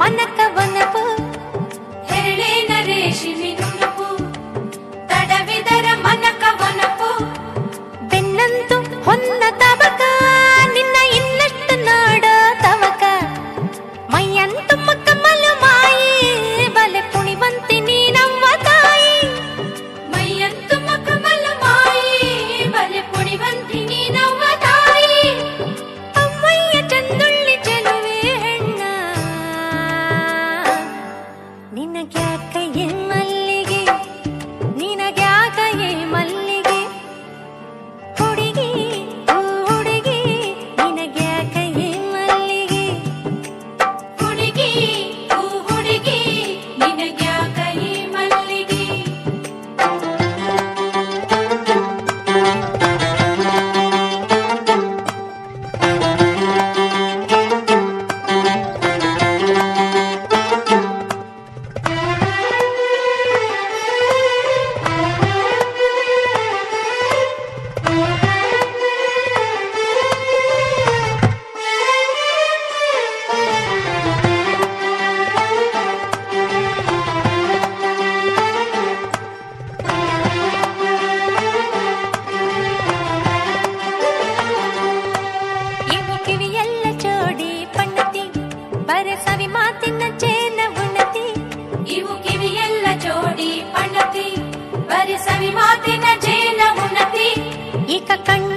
మనక వనపు ಹೆರಳೇನ ರೇಷಿಮಿ ನುಣುಪು ತಡವಿದರ ಮನಕ ವನಪು ಬೆನ್ನಂತು ಹೊನ್ನ ತಬಕ ನಿನ್ನ ಇನ್ನಷ್ಟು ನಾಡ ತವಕ ಮೈಯಂತು ಮಕ್ಕಮಲು ಮಾಯಿ ಬಲೆ ಕುಣಿವಂತಿ ನೀನವ್ವ ತಾಯಿ ಮೈಯಂತು ಮಕ್ಕಮಲು ಮಾಯಿ ಬಲೆ ಕುಣಿವಂತಿ ನೀನವ್ವ ತಾಯಿ ಅಮ್ಮಯ್ಯ ಚಂದುಳ್ಳಿ ಚೆಲುವೆ ಹೆಣ್ಣ ನಿನಗ್ಯಾಕಯ್ಯ ಮಲ್ಲಿಗೆ ನಿನಗ್ಯಾಕಯ್ಯ ಮಲ್ಲಿಗೆ ಹುಡುಗಿ ಹುಡುಗಿ ನಿನಗ್ಯಾಕಯ್ಯ ಮಲ್ಲಿಗೆ ಹುಡುಗಿ ಹುಡುಗಿ ನಿನಗ್ಯಾಕಯ್ಯ ಮಲ್ಲಿಗೆ ಇವು ಕಿವಿಯೆಲ್ಲ ಜೋಡಿ ಪಣ್ಣತಿ ಬರೆ ಸವಿ ಮಾತಿನ ಚೇನ ಉಣ್ಣತಿ ಇವು ಕಿವಿಯೆಲ್ಲ ಜೋಡಿ ಪಣ್ಣತಿ ಬರೆ ಸವಿ ಮಾತಿನ ಚೇನ ಉಣ್ಣತಿ ಈಗ ಕಣ್ಣು